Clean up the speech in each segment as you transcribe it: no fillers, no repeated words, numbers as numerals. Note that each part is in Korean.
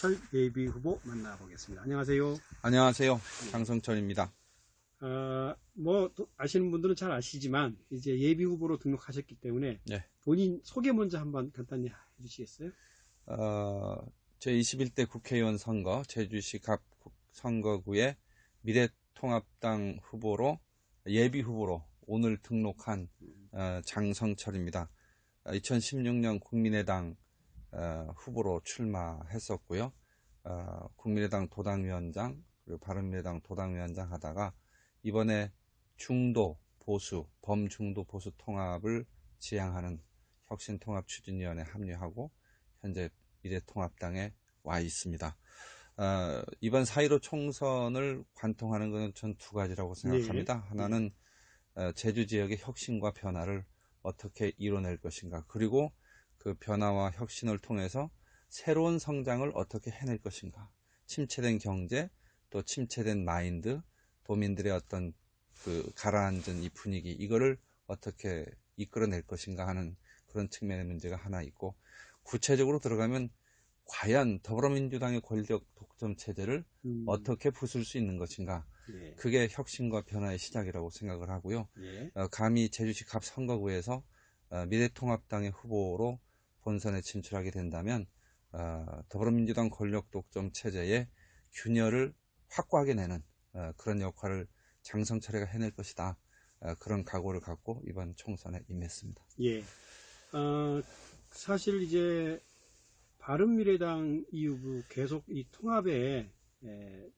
장성철 예비후보 만나보겠습니다. 안녕하세요. 안녕하세요. 장성철입니다. 아시는 분들은 잘 아시지만 이제 예비후보로 등록하셨기 때문에 네. 본인 소개 먼저 한번 간단히 해주시겠어요? 제21대 국회의원 선거 제주시 갑 선거구에 미래통합당 후보로 예비후보로 오늘 등록한 장성철입니다. 2016년 국민의당 후보로 출마했었고요. 국민의당 도당위원장 그리고 바른미래당 도당위원장 하다가 이번에 중도 보수, 범중도 보수 통합을 지향하는 혁신통합추진위원회에 합류하고 현재 미래통합당에 와 있습니다. 이번 4.15 총선을 관통하는 것은 전 두 가지라고 생각합니다. 네. 하나는 제주 지역의 혁신과 변화를 어떻게 이뤄낼 것인가, 그리고 그 변화와 혁신을 통해서 새로운 성장을 어떻게 해낼 것인가, 침체된 경제, 또 침체된 마인드, 도민들의 어떤 그 가라앉은 이 분위기, 이거를 어떻게 이끌어낼 것인가 하는 그런 측면의 문제가 하나 있고, 구체적으로 들어가면 과연 더불어민주당의 권력 독점 체제를 어떻게 부술 수 있는 것인가, 예. 그게 혁신과 변화의 시작이라고 생각을 하고요. 예. 감히 제주시 갑 선거구에서 미래통합당의 후보로 본선에 진출하게 된다면 더불어민주당 권력 독점 체제의 균열을 확고하게 내는 그런 역할을 장성철이가 해낼 것이다. 그런 각오를 갖고 이번 총선에 임했습니다. 예. 사실 이제 바른미래당 이후 계속 이 통합에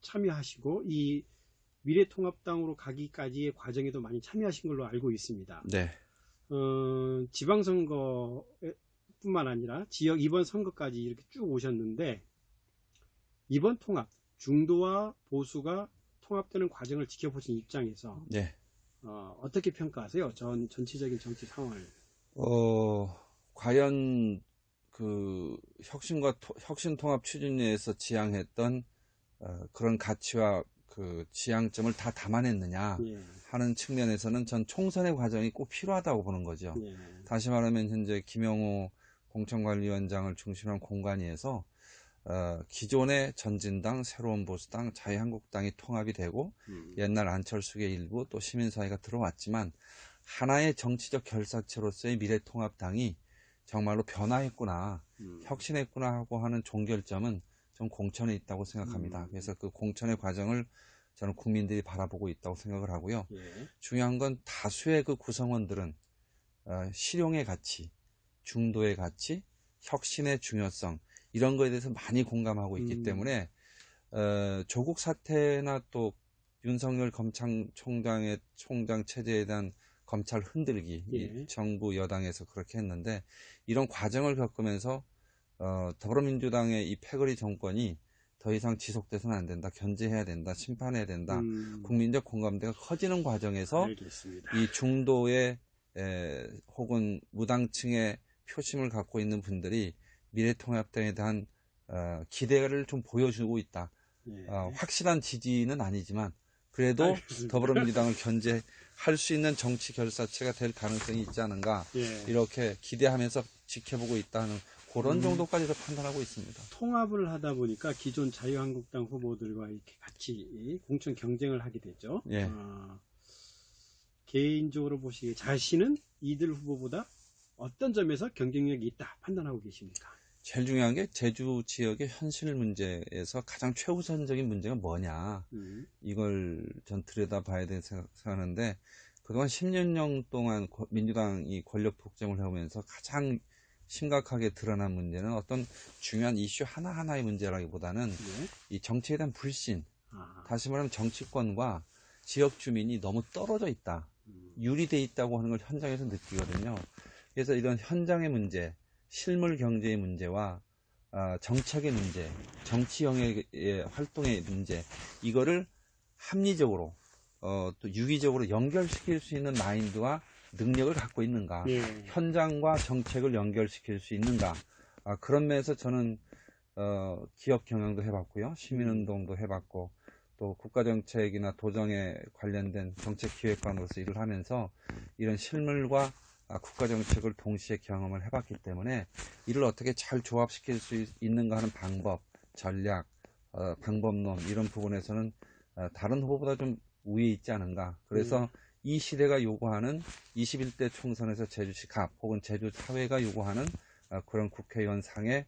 참여하시고 이 미래통합당으로 가기까지의 과정에도 많이 참여하신 걸로 알고 있습니다. 네. 지방선거뿐만 아니라 지역 이번 선거까지 이렇게 쭉 오셨는데, 이번 통합, 중도와 보수가 통합되는 과정을 지켜보신 입장에서 네. 어떻게 평가하세요? 전체적인 정치 상황을. 과연 그 혁신통합추진위에서 지향했던 그런 가치와 그 지향점을 다 담아냈느냐 하는 측면에서는 전 총선의 과정이 꼭 필요하다고 보는 거죠. 다시 말하면 현재 김영호 공천관리위원장을 중심으로 한 공관위에서 기존의 전진당, 새로운 보수당, 자유한국당이 통합이 되고 옛날 안철수계 일부 또 시민사회가 들어왔지만 하나의 정치적 결사체로서의 미래통합당이 정말로 변화했구나, 혁신했구나 하고 하는 종결점은 전 공천에 있다고 생각합니다. 그래서 그 공천의 과정을 저는 국민들이 바라보고 있다고 생각을 하고요. 예. 중요한 건 다수의 그 구성원들은 실용의 가치, 중도의 가치, 혁신의 중요성, 이런 거에 대해서 많이 공감하고 있기 때문에 조국 사태나 또 윤석열 검찰총장의 총장 체제에 대한 검찰 흔들기, 예. 이 정부 여당에서 그렇게 했는데, 이런 과정을 겪으면서 더불어민주당의 이 패거리 정권이 더 이상 지속돼서는 안 된다, 견제해야 된다, 심판해야 된다, 국민적 공감대가 커지는 과정에서 알겠습니다. 이 중도의 혹은 무당층의 표심을 갖고 있는 분들이 미래통합당에 대한 기대를 좀 보여주고 있다. 예. 확실한 지지는 아니지만 그래도 알겠습니다. 더불어민주당을 견제할 수 있는 정치 결사체가 될 가능성이 있지 않은가, 예. 이렇게 기대하면서 지켜보고 있다는 그런 정도까지도 판단하고 있습니다. 통합을 하다 보니까 기존 자유한국당 후보들과 이렇게 같이 공천 경쟁을 하게 되죠. 예. 개인적으로 보시기에 자신은 이들 후보보다 어떤 점에서 경쟁력이 있다 판단하고 계십니까? 제일 중요한 게 제주 지역의 현실 문제에서 가장 최우선적인 문제가 뭐냐, 이걸 전 들여다봐야 된다고 생각하는데, 그동안 10년 동안 민주당이 권력 독점을 해오면서 가장 심각하게 드러난 문제는 어떤 중요한 이슈 하나하나의 문제라기보다는 이 정치에 대한 불신, 다시 말하면 정치권과 지역 주민이 너무 떨어져 있다, 유리돼 있다고 하는 걸 현장에서 느끼거든요. 그래서 이런 현장의 문제, 실물 경제의 문제와 정책의 문제, 정치 영역의 활동의 문제, 이거를 합리적으로 또 유기적으로 연결시킬 수 있는 마인드와 능력을 갖고 있는가, 현장과 정책을 연결시킬 수 있는가, 그런 면에서 저는 기업 경영도 해봤고요, 시민운동도 해봤고, 또 국가정책이나 도정에 관련된 정책기획관으로서 일을 하면서 이런 실물과 국가정책을 동시에 경험을 해봤기 때문에 이를 어떻게 잘 조합시킬 수 있는가 하는 방법, 전략, 방법론 이런 부분에서는 다른 후보보다 좀 우위에 있지 않은가. 그래서 이 시대가 요구하는 21대 총선에서 제주시 갑 혹은 제주 사회가 요구하는 그런 국회의원 상의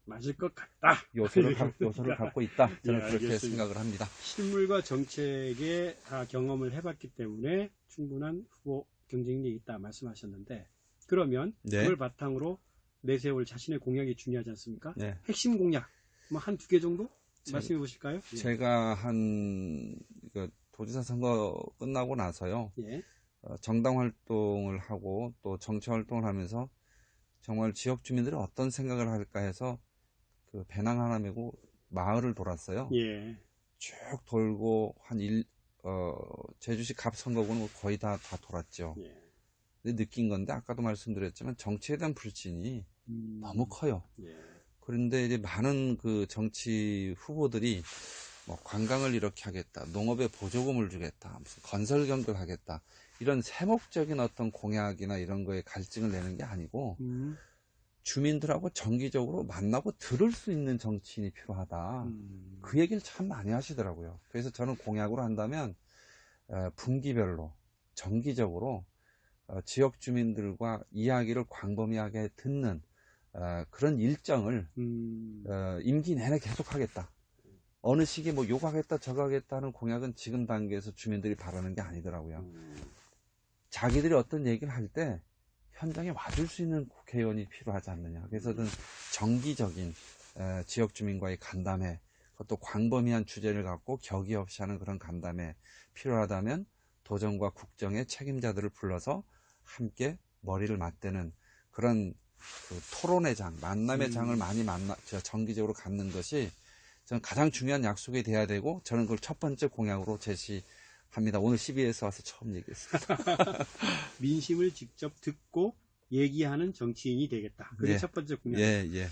맞을 것 같다. 요소를 갖고 있다. 저는 예, 그렇게 알겠습니다. 생각을 합니다. 실물과 정책에 다 경험을 해봤기 때문에 충분한 후보 경쟁력이 있다 말씀하셨는데, 그러면 네. 그걸 바탕으로 내세울 자신의 공약이 중요하지 않습니까? 네. 핵심 공약 뭐 한 두 개 정도 말씀해 보실까요? 제가 도지사 선거 끝나고 나서요. 예. 정당 활동을 하고 또 정치 활동을 하면서 정말 지역 주민들이 어떤 생각을 할까 해서 그 배낭 하나 메고 마을을 돌았어요. 예. 쭉 돌고 제주시 갑 선거구는 거의 다 돌았죠. 예. 근데 느낀 건데 아까도 말씀드렸지만 정치에 대한 불신이 너무 커요. 예. 그런데 이제 많은 그 정치 후보들이 뭐 관광을 이렇게 하겠다, 농업에 보조금을 주겠다, 무슨 건설 경제를 하겠다, 이런 세목적인 어떤 공약이나 이런 거에 갈증을 내는 게 아니고 주민들하고 정기적으로 만나고 들을 수 있는 정치인이 필요하다. 그 얘기를 참 많이 하시더라고요. 그래서 저는 공약으로 한다면 분기별로 정기적으로 지역 주민들과 이야기를 광범위하게 듣는 그런 일정을 임기 내내 계속하겠다. 어느 시기에 뭐 요거 하겠다 저거 하겠다 하는 공약은 지금 단계에서 주민들이 바라는 게 아니더라고요. 자기들이 어떤 얘기를 할 때 현장에 와줄 수 있는 국회의원이 필요하지 않느냐. 그래서 저는 정기적인 지역 주민과의 간담회, 그것도 광범위한 주제를 갖고 격의 없이 하는 그런 간담회, 필요하다면 도정과 국정의 책임자들을 불러서 함께 머리를 맞대는 그런 그 토론의 장, 만남의 장을 많이 정기적으로 갖는 것이 저는 가장 중요한 약속이 돼야 되고, 저는 그걸 첫 번째 공약으로 제시합니다. 오늘 CBS 와서 처음 얘기했습니다. 민심을 직접 듣고 얘기하는 정치인이 되겠다. 그게 예. 첫 번째 공약. 예, 예.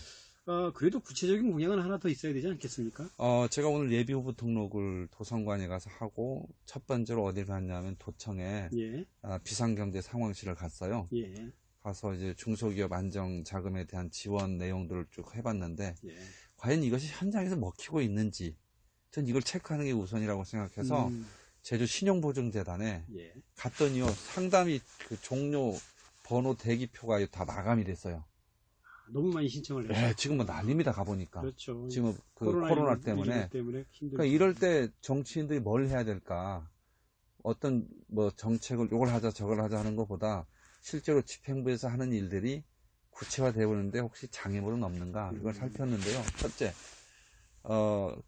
그래도 구체적인 공약은 하나 더 있어야 되지 않겠습니까? 제가 오늘 예비 후보 등록을 도선관에 가서 하고, 첫 번째로 어디를 갔냐면 도청에 예. 비상경제 상황실을 갔어요. 예. 가서 이제 중소기업 안정 자금에 대한 지원 내용들을 쭉 해봤는데, 예. 과연 이것이 현장에서 먹히고 있는지, 전 이걸 체크하는 게 우선이라고 생각해서 제주 신용보증재단에 예. 갔더니요, 상담이 그 종료 번호 대기표가 다 마감이 됐어요. 너무 많이 신청을 했죠. 네, 지금 뭐 난립니다, 가보니까. 그렇죠. 지금 그 코로나 때문에. 그러니까 이럴 때 정치인들이 뭘 해야 될까? 어떤 뭐 정책을 요걸 하자 저걸 하자 하는 것보다 실제로 집행부에서 하는 일들이 구체화되어 오는데 혹시 장애물은 없는가? 이걸 살폈는데요. 첫째,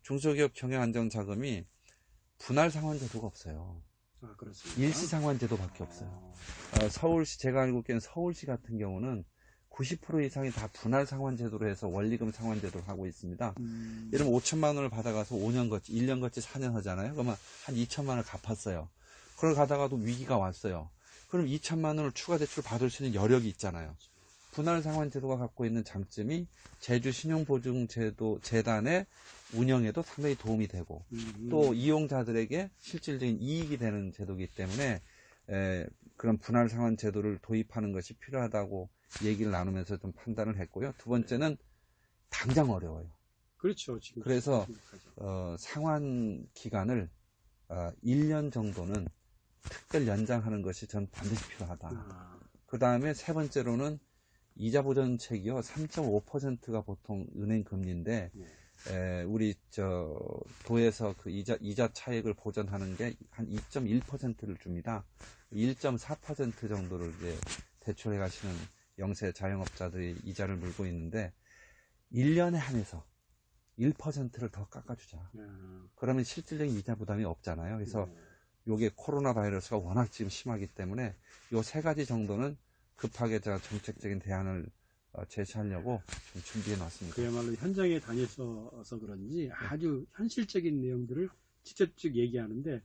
중소기업 경영안정자금이 분할 상환제도가 없어요. 아, 그렇습니다. 일시 상환제도밖에 없어요. 서울시, 제가 알고 있기에는 서울시 같은 경우는 90% 이상이 다 분할 상환제도로 해서 원리금 상환제도를 하고 있습니다. 예를 들면 5천만 원을 받아가서 5년 거치, 1년 거치 4년 하잖아요. 그러면 한 2천만 원을 갚았어요. 그걸 가다가도 위기가 왔어요. 그럼 2천만 원을 추가 대출 받을 수 있는 여력이 있잖아요. 분할 상환제도가 갖고 있는 장점이 제주 신용보증제도 재단의 운영에도 상당히 도움이 되고 또 이용자들에게 실질적인 이익이 되는 제도이기 때문에 그런 분할 상환제도를 도입하는 것이 필요하다고 얘기를 나누면서 좀 판단을 했고요. 두 번째는 당장 어려워요. 그렇죠. 지금 그래서 상환 기간을 1년 정도는 특별 연장하는 것이 전 반드시 필요하다. 그 다음에 세 번째로는 이자 보전책이요 3.5%가 보통 은행 금리인데 우리 도에서 그 이자 차익을 보전하는 게 한 2.1%를 줍니다. 1.4% 정도를 이제 대출해 가시는 영세 자영업자들이 이자를 물고 있는데 1년에 한해서 1%를 더 깎아주자. 그러면 실질적인 이자 부담이 없잖아요. 그래서 요게 코로나 바이러스가 워낙 지금 심하기 때문에 요 세 가지 정도는 급하게 제가 정책적인 대안을 제시하려고 좀 준비해 놨습니다. 그야말로 현장에 다녀서 그런지 아주 현실적인 내용들을 직접 얘기하는데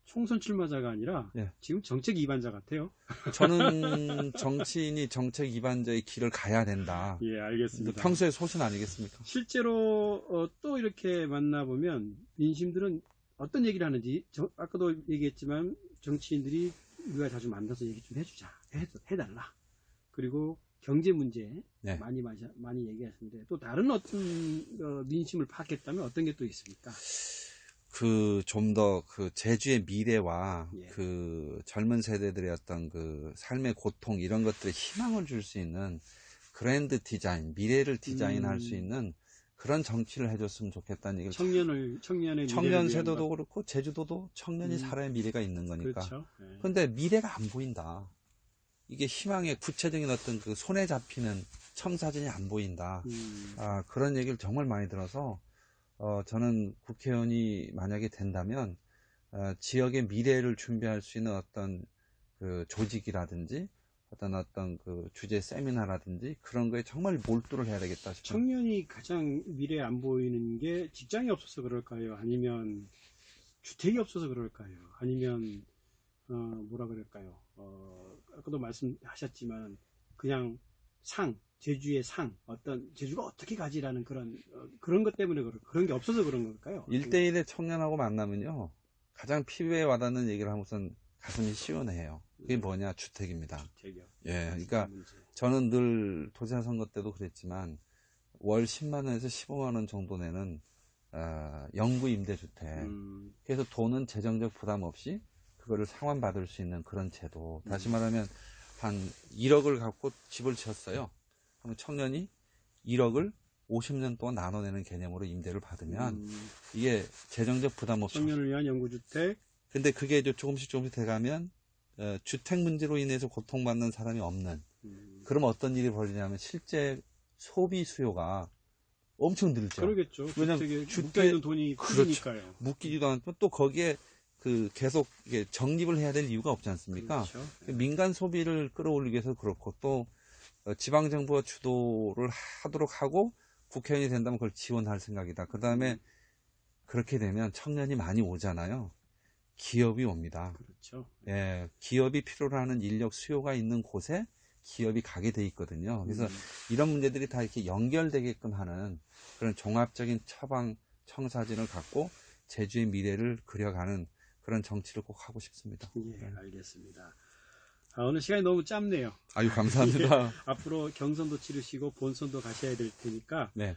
총선 출마자가 아니라 지금 정책 위반자 같아요. 저는 정치인이 정책 위반자의 길을 가야 된다. 예, 알겠습니다. 평소의 소신 아니겠습니까? 실제로 또 이렇게 만나보면 민심들은 어떤 얘기를 하는지 아까도 얘기했지만 정치인들이 우리가 자주 만나서 얘기 좀 해주자, 해달라. 그리고 경제 문제 네. 많이 얘기하셨는데 또 다른 어떤 민심을 파악했다면 어떤 게 또 있습니까? 좀 더 제주의 미래와 예. 젊은 세대들의 어떤 삶의 고통 이런 것들에 희망을 줄 수 있는 그랜드 디자인, 미래를 디자인할 수 있는 그런 정치를 해줬으면 좋겠다는 얘기를. 청년의 청년 세대도 그렇고 제주도도 청년이 살아야 미래가 있는 거니까. 그렇죠. 예. 근데 미래가 안 보인다. 이게 희망의 구체적인 어떤 손에 잡히는 청사진이 안 보인다. 그런 얘기를 정말 많이 들어서 저는 국회의원이 만약에 된다면 지역의 미래를 준비할 수 있는 어떤 조직이라든지 어떤 주제 세미나라든지 그런 거에 정말 몰두를 해야 되겠다 싶어요. 청년이 가장 미래에 안 보이는 게 직장이 없어서 그럴까요? 아니면 주택이 없어서 그럴까요? 아니면 뭐라 그럴까요? 아까도 말씀하셨지만 그냥 제주의 제주가 어떻게 가지라는 그런 것 때문에 그런 게 없어서 그런 걸까요? 1대1의 청년하고 만나면요. 가장 피부에 와닿는 얘기를 하면서 가슴이 시원해요. 그게 뭐냐? 주택입니다. 주택이요. 예, 그러니까 저는 늘 도지사 선거 때도 그랬지만 월 10만 원에서 15만 원 정도 내는 영구 임대주택. 그래서 돈은 재정적 부담 없이 그거를 상환받을 수 있는 그런 제도. 다시 말하면 한 1억을 갖고 집을 지었어요. 그럼 청년이 1억을 50년 동안 나눠내는 개념으로 임대를 받으면 이게 재정적 부담 없이 청년을 위한 영구주택. 근데 그게 이제 조금씩 돼가면 주택 문제로 인해서 고통받는 사람이 없는. 그러면 어떤 일이 벌어지냐면 실제 소비 수요가 엄청 늘죠. 그러겠죠. 왜냐면 주택에 묶여있는 돈이 크니까요. 그렇죠. 묶이지도 않고 또 거기에 계속 적립을 해야 될 이유가 없지 않습니까? 그렇죠. 민간 소비를 끌어올리기 위해서 그렇고 또 지방정부가 주도를 하도록 하고 국회의원이 된다면 그걸 지원할 생각이다. 그 다음에 그렇게 되면 청년이 많이 오잖아요. 기업이 옵니다. 그렇죠. 예, 기업이 필요로 하는 인력 수요가 있는 곳에 기업이 가게 돼 있거든요. 그래서 이런 문제들이 다 이렇게 연결되게끔 하는 그런 종합적인 처방 청사진을 갖고 제주의 미래를 그려가는 그런 정치를 꼭 하고 싶습니다. 예, 알겠습니다. 오늘 시간이 너무 짧네요. 아유, 감사합니다. 앞으로 경선도 치르시고 본선도 가셔야 될 테니까 네.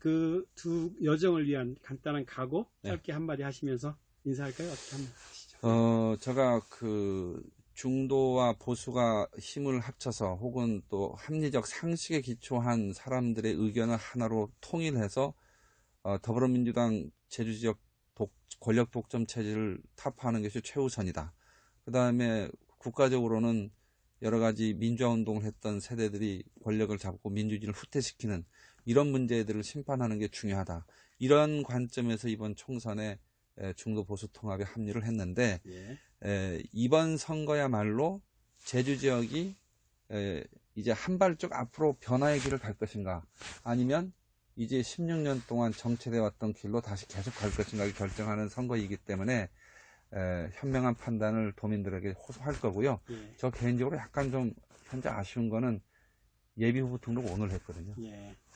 그 두 여정을 위한 간단한 각오 짧게 네. 한마디 하시면서 인사할까요? 어떻게 한번 하시죠? 제가 중도와 보수가 힘을 합쳐서 혹은 또 합리적 상식에 기초한 사람들의 의견을 하나로 통일해서 더불어민주당 제주지역 권력 독점 체제를 타파하는 것이 최우선이다. 그 다음에 국가적으로는 여러 가지 민주화 운동을 했던 세대들이 권력을 잡고 민주주의를 후퇴시키는 이런 문제들을 심판하는 게 중요하다. 이런 관점에서 이번 총선에 중도 보수 통합에 합류를 했는데 이번 선거야말로 제주 지역이 이제 한 발짝 앞으로 변화의 길을 갈 것인가 아니면 이제 16년 동안 정체되어 왔던 길로 다시 계속 갈 것인가를 결정하는 선거이기 때문에 현명한 판단을 도민들에게 호소할 거고요. 저 개인적으로 약간 좀 현재 아쉬운 거는 예비후보 등록 오늘 했거든요.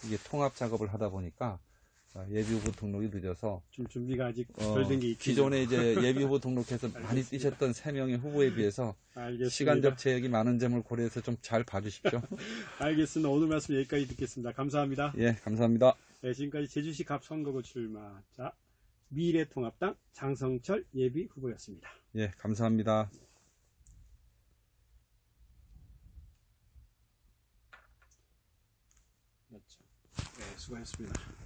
이게 통합 작업을 하다 보니까 예비후보 등록이 늦어서 좀 준비가 아직 덜 된 게 있죠. 기존에 이제 예비후보 등록해서 많이 뛰셨던 3명의 후보에 비해서 알겠습니다. 시간적 제약이 많은 점을 고려해서 좀 잘 봐주십시오. 알겠습니다. 오늘 말씀 여기까지 듣겠습니다. 감사합니다. 예, 감사합니다. 네, 지금까지 제주시 갑선거구 출마자 미래통합당 장성철 예비후보였습니다. 예, 감사합니다. 맞죠. 네, 수고하셨습니다.